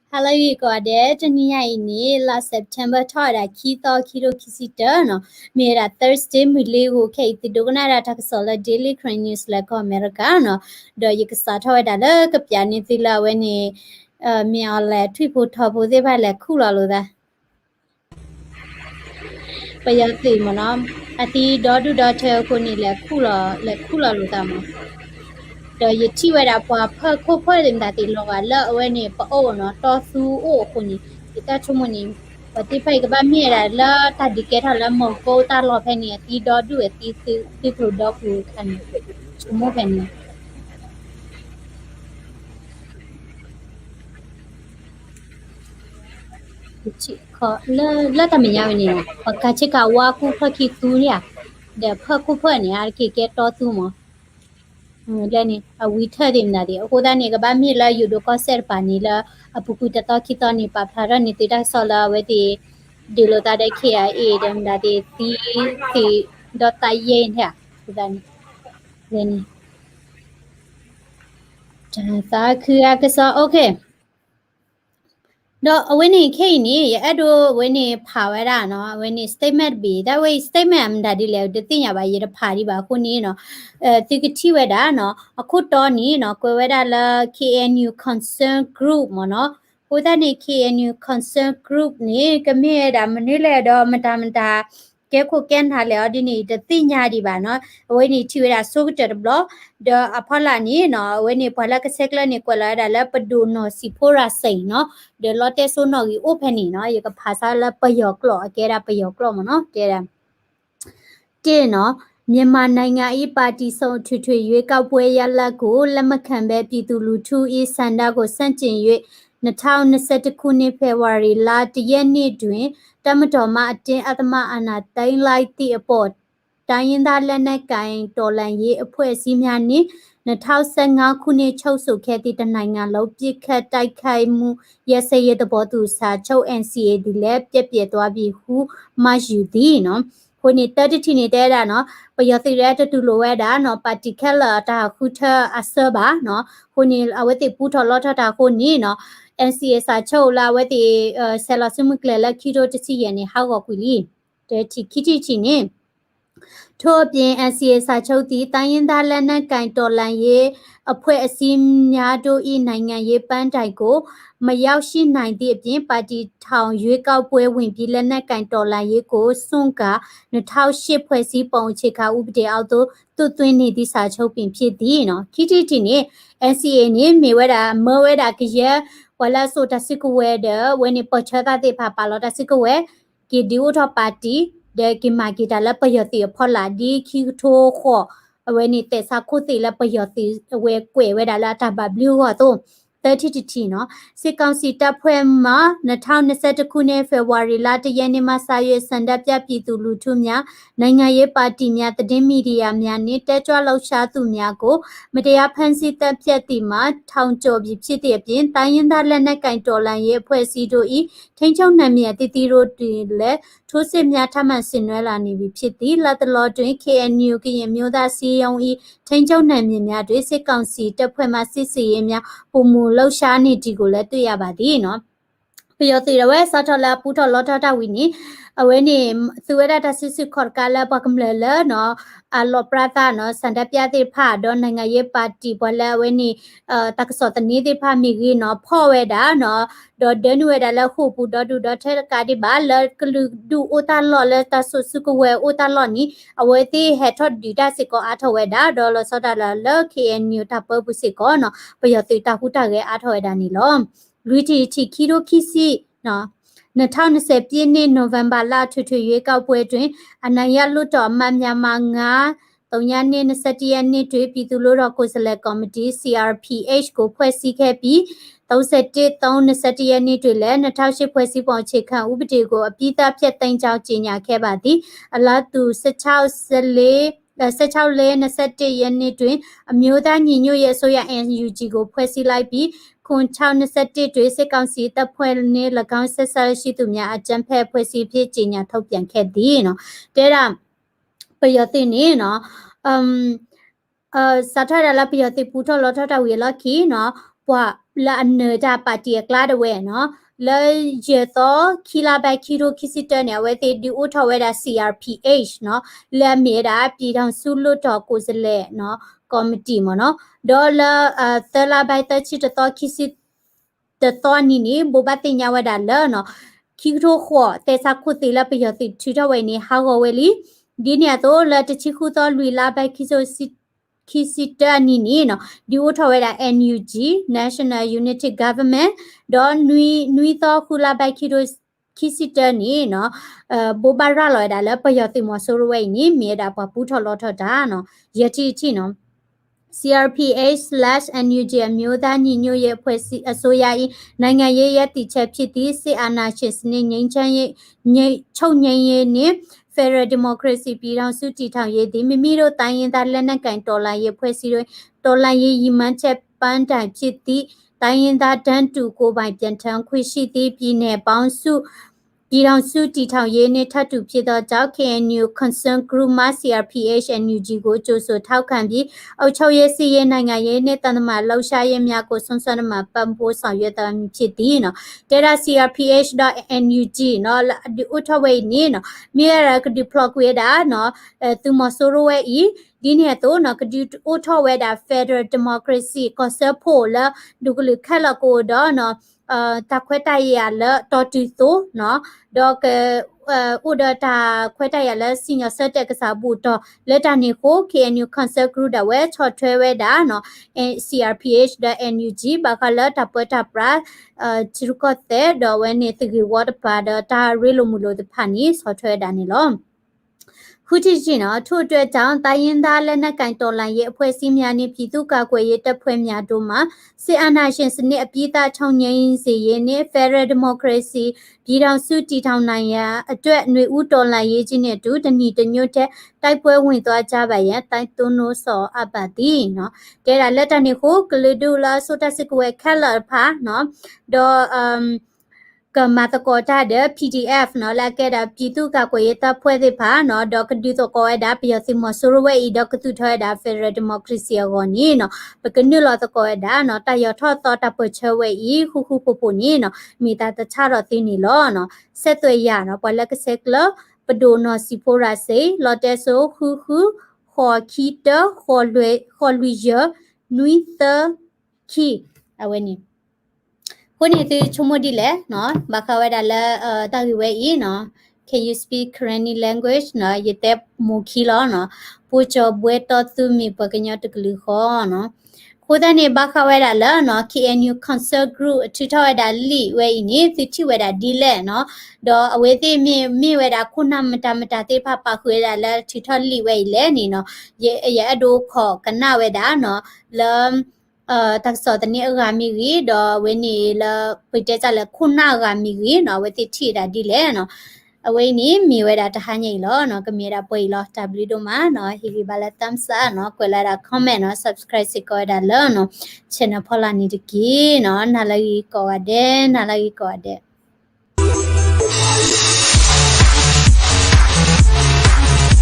Hello, you got it. Ni last September thought Kito Kiro Kisitano. Mira Thursday Midley who Kate the Dogana attack solid daily crane news like Americano. Do you start how at a look up Yanitila when he me all let triple top with the like cooler. But you think, Monam, at the Dodu daughter Kuni like cooler with them. Do you see where up per copper that the lower when he no tosu or Kuni. Kita cuma ni pati pai ke bami la tadi kita la mau ko ta lo pheni ti do du ti pro do ku kan cuma pheni chi kho la ta mi nya ni na ka chi ka wa ku pha ki tu ya de pha ku pha ni ar ki ke to tu mo le ni a wi tha dim na de ko da ni ke bami la yu do ko ser pa ni la apu ku ta to ki to ni pa pha ra ni ti da so la we ti di lo ta de ki a e dem da de ti do ta yen ha ku da ni le ni taคืออากษะโอเคดอกวันนี้แค่นี้อะดูวันนี้พาไว้ละเนาะวันนี้ statement b that way statement มันได้ดีแล้วเดี๋ยวติญาบายีพาดีบาคนนี้เนาะติกที่ไว้ได้เนาะအခုตอนนี้เนาะကိုไว้ได้ละ KNU concern group มเนาะကိုได้นี่ KNU concern group นี่ก็มีได้มันนี่แหละดอกมันตาแกကိုแกนทาแล้วดินี่เดี๋ยวติญาดีบาเนาะวันนี้ที่ไว้ได้สู้จะบล็อกเดี๋ยวอพอละนี่เนาะวันนี้พอละก็เซ็กแล้วนี่กว่าละได้แล้วไปดูเนาะสิโพราใส่เนาะเดี๋ยวเราเตะโซนอกีโอเพนนี่เนาะอยู่กับภาษาละประโยคหล่อแกระประโยคหล่อมั้งเนาะเจ๊เนาะမြန်မာနိုင်ငံ၏ပါတီဆုံးထွေထွေရွေးကောက်ပွဲရလဒ်ကိုလက်မခံဘဲပြည်သူလူထု၏ဆန္ဒကိုဆန့်ကျင်၍2021ခုနှစ်ဖေဖော်ဝါရီလ1ရက်နေ့တွင်တမတော်မှအတင်းအဓမ္မအာဏာသိမ်းလိုက်သည့်အပေါ်တိုင်းရင်းသားလက်နက်ကိုင်တော်လှန်ရေးအဖွဲ့အစည်းများနှင့်2015ခုနှစ်ချုပ်ဆိုခဲ့သည့်တနိုင်ငံလုံးပြစ်ခတ်တိုက်ခိုက်မှုရစရဲသဘောတူစာချုပ် NCA သည်လည်းပြည့်ပြည့်သွားပြီဟုမှတ်ယူသည်နော်ခုနှစ်တတိနေတဲ့တာနော်ပယသိရတတူလိုဝဲတာနော်ပါတီခက်လာတာခုထအစဘာနော်ခုနှစ်အဝတိပူထလောထတာခုနှစ်နော် NCA စာချုပ်လာဝတိဆယ်လာစမှုကလလခီရိုတစီရနေဟောက်ကွီလီတဲ့ချီခီချီနေထို့အပြင် NCA စာချုပ်သည်တိုင်းရင်းသားလက်နက်ကိုင်တော်လှန်ရေးအဖွဲ့အစည်းများတို့၏နိုင်ငံရေးပန်းတိုင်ကိုမရောက်ရှိနိုင်သည့်အပြင်ပါတီထောင်ရွေးကောက်ပွဲဝင်ပြီးလက်နက်ကိုင်တော်လှန်ရေးကိုစွန့်က2008ဖွဲ့စည်းပုံအခြေခံဥပဒေအောက်သို့သွင်းနေသည့်စာချုပ်ပင်ဖြစ်သည်နော်ခီတီနေ NCA နှင့်မေဝဲတာကရဝလာဆိုတစစ်ကဝဲတဲ့ဝဲနေပချတာတဲ့ပါလောတစစ်ကဝဲကီဒီဝထပါတီde ki ma ki ta la payoti phola di ki tho kho awe ni te sa khu ti la payoti we kwe we da la ta ba blue ho to 30 เนาะစစ်ကောင်စီတပ်ဖွဲ့မှ2021ခုနှစ်ဖေဖော်ဝါရီလ1ရက်နေ့မှစရွေးစံတပ်ပြပြည်သူလူထုများနိုင်ငံရေးပါတီများသတင်းမီဒီယာများနှင့်တက်ကြွလှုပ်ရှားသူများကိုမတရားဖမ်းဆီးတပ်ဖြတ်သည့်မှာထောင်ကျော်ပြီးဖြစ်သည့်အပြင်တိုင်းရင်းသားလက်နက်ကင်တော်လှန်ရေးအဖွဲ့အစည်းတို့၏ထိန်းချုပ်နိုင်မြတ်တည်တို့တွင်လည်းထိုးစစ်များထမှန်ဆင်နွှဲလာနေပြီဖြစ်သည်လက်တလောတွင် KNU ကရင်မျိုးသားစီယုံ၏ထိန်းချုပ်နိုင်မြတ်များတွင်စစ်ကောင်စီတပ်ဖွဲ့မှစစ်စီရေးများပုံမူလှုပ်ရှားနေဒီကိုလည်းတွေ့ရပါသည်နော်ပြရတဲ့ဝဲစထလာပူထလောထထဝီနီအဝဲနေသူဝဲတာစစ်စစ်ခေါ်ကလာပကမလလနော်အလောပရတာနော်စန္ဒပြတဲ့ဖာဒေါ်နိုင်ငံရေးပါတီဘလဝဲနေတက္ကစောတနေတဲ့ဖာမီကြီးနော်ဖော်ဝဲတာနော်ဒေါ်ဒနဝဲတာလခုပူဒေါ်ဒူဒေါ်ထဲကာဒီဘာလကလူဒူအိုတာလော်လတဆုစုကဝဲအိုတာလော်နီအဝဲတိဟက်ထော့ဒီတာစစ်ကောအထဝဲတာဒေါ်လစောတာလ KNU တပပစစ်ကောနော်ပယတိတာခုတာရဲ့အထဝဲတာနီလောလူတီချီခီရိုခီစီနော်2020ပြည့်နှစ်နိုဝင်ဘာလထွေထွေရွေးကောက်ပွဲတွင်အနိုင်ရလွတ်တော်မှမြန်မာ3ရက်နေ့21ရက်နေ့တွင်ပြည်သူ့လို့တော်ကိုယ်စားလှယ်ကော်မတီ CRPH ကိုဖွဲ့စည်းခဲ့ပြီး31/3/21ရက်နေ့တွင်လည်း2008ဖွဲ့စည်းပုံအခြေခံဥပဒေကိုအပြည့်အပြည့်သိမ်းကြောင်းကြေညာခဲ့ပါသည်အလားတူ16/4/21ရက်နေ့တွင်အမျိုးသားညီညွတ်ရေးအစိုးရ NUG ကိုဖွဲ့စည်းလိုက်ပြီးခွန်621တွင်စစ်ကောင်စီတပ်ဖွဲ့နှင့်၎င်းဆက်ဆံရှိသူများအကြမ်းဖက်ဖွဲ့စည်းဖြစ်ကြေညာထုတ်ပြန်ခဲ့သည်နော်တဲ့တာပယတိနေနော်စာထရလာပယတိပူထလောထထဝေလခီနော် ပွာလာအနေတာပါတီကလာတဲ့ဝဲနော်လဲရတော့ခီလာဘက်ခီရိုခီစီတနေဝဲတေဒီဥထော်ဝဲတာ CRPH နော်လဲမြေတာပြည်ထောင်စုလွတ်တော်ကိုယ်စားလှယ်နော်ကော်မတီမနော်ဒေါ်လာသလာဘိုက်တချီတော့ခီစီတတော်နီနီဘဘတင်ညာဝဲတာလဲနော်ခီရိုခေါ်တေစာခုတီလာပယတိချီတော့ဝဲနေဟာဝဲလီဒီနေတော့လဲတချီခုတော့လူလာဘက်ခီဆိုစီKisita nini no di utaweda NUG National Unity Government do nui to khula bai khiro Kisita ni no bobara lo da la payati mo sorwe ni me da pa pu tho lo tho da no yati chi no CRPH/NUG အမျိုးသားညီညွတ်ရေးအဖွဲ့အစည်းအစိုးရ၏နိုင်ငံရေးရည်တည်ချက်ဖြစ်သည့်စစ်အာဏာရှင်စနစ်ငြိမ်းချမ်းရေးချုပ်ငြိမ်းရေးနှင့်Federal Democracy ပြည်ထောင်စုတည်ထောင်ရေးသည်မိမိတို့တိုင်းရင်းသားလက်နက်ကိုင်တော်လှန်ရေးဖွဲ့စည်းတွင်တော်လှန်ရေးရည်မှန်းချက်ပန်းတိုင်ဖြစ်သည့်တိုင်းရင်းသားတန်းတူကိုယ်ပိုင်ပြန်ထမ်းခွင့်ရှိသည့်ပြည်နယ်ပေါင်းစုပြည်ထောင်စုတည်ထောင်ရေးနှင့်ထပ်တူဖြစ်သောကြောင့် KNU Concern Group မှ CRPH NUG ကိုကြိုဆိုထောက်ခံပြီးအုပ်ချုပ်ရေးစီးရေးနိုင်ငံရေးနှင့်တန်တမာလှုပ်ရှားရေးများကိုဆွမ်းဆွမ်းမှပံ့ပိုးဆောင်ရွက်သွားမည်ဖြစ်သည်နော်ဒေတာ CRPH.NUG နော်ဒီဥထဝေနီနော်မြေရကဒီပလော့ကွေတာနော်သူမဆိုရိုဝဲဤဒီနေတော့နော်ကဒီဥထဝဲတာ Federal Democracy ကိုစဖို့လာဒုကလခလကိုတော့နော်တခွဲတိုင်ရလတော်တူသို့နော်တော့ကဥဒတာခွဲတိုင်ရလစီနီယာဆက်တက်ကစားဘူးတော့လက်တနေကို KNU Concert Group တဝဲချော်ထွဲဝဲတာနော် CRPH တဲ့ NUG ဘာခလာတပွတ်တပရာချီရကောတဲ့တော့ဝဲနေတကီဝတ်ပါတာရီလိုမူလိုတဖာနီဆော်ထွဲတာနေလောခုတီချင်းနော်ထို့အတွက်ကြောင့်တိုင်းရင်းသားလက်နက်ကင်တော်လှန်ရေးအဖွဲ့အစည်းများနှင့်ပြည်သူ့ကာကွယ်ရေးတပ်ဖွဲ့များတို့မှစစ်အာဏာရှင်စနစ်အပြည့်အစုံချုပ်ငြိမ်းစေရေးနှင့် Federal Democracy ပြည်ထောင်စုတည်ထောင်နိုင်ရန်အတွက်ຫນွေဦးတော်လှန်ရေးကြီးနှင့်အတူတညီတညွတ်တဲ့တိုက်ပွဲဝင်သွားကြပါရန်တိုက်တွန်းလို့ဆော်အပ်ပါသည်နော်ကဲဒါလက်တနေကိုကလဒူလာဆိုတစစ်ကွဲခက်လာဖာနော်တော့ကမတကောတာတဲ့ PDF နော်လာခဲ့တာပြည်သူ့ကာကွယ်ရေးတပ်ဖွဲ့တွေပါနော်ဒေါကဒီတော့ကောဒါပြည်စီမဆိုရဝဲဤဒေါကတူထောဒါ Federal Democracy ကိုနီနော်ပကနုလာတော့ကောဒါနော်တရထောတော့တပ်ဖွဲ့ချဝဲဤခုပပနီနော်မိတာတခြားတော့တင်းနီလောနော်ဆက်သွေးရနော်ပေါ်လက်ကဆက်ကလပဒိုနော်စီဖိုရာစေလော်တက်ဆိုခုခေါ်ခီတခေါ်လွေရနွီသခီအဝဲနီခုနေသူချုံမဒီလဲနော်ဘာခဝဲဒါလဲတာဝဲဤနော် Can you speak Karenni language နော်ယတဲ့မူခီလောနော်ပူချဘွေတော်သူမီပကညတ်ကလူခေါ်နော်ခိုးတဲ့နေဘာခဝဲဒါလဲနော် KNU Concert Group ထထဝဲဒါလီဝဲဤနေသူထဝဲဒါဒီလဲနော်တော့အဝဲသိမိဝဲဒါခုနမတတေဖပါခွေဒါလဲထထလီဝဲလဲနေနော်ရဲ့အဒိုခေါ်ကနဝဲဒါနော်လမ်ตักสอตนี่กามีกีดอเวนี่ละปิเตจะละคุนะกามีกีเนาะเวติทีดาดิเลเนาะအဝိနီမြေဝဲတာတဟညိလောနော်ကမြေတာပွေလော W တို့မှာနော်ဟီဂီဘာလက်တမ်ဆာနော်ကွယ်လာတာ comment နော် subscribe စကောဒါလောနော် channel ဖော်လာနေတကီနော်နာလီကောတဲ့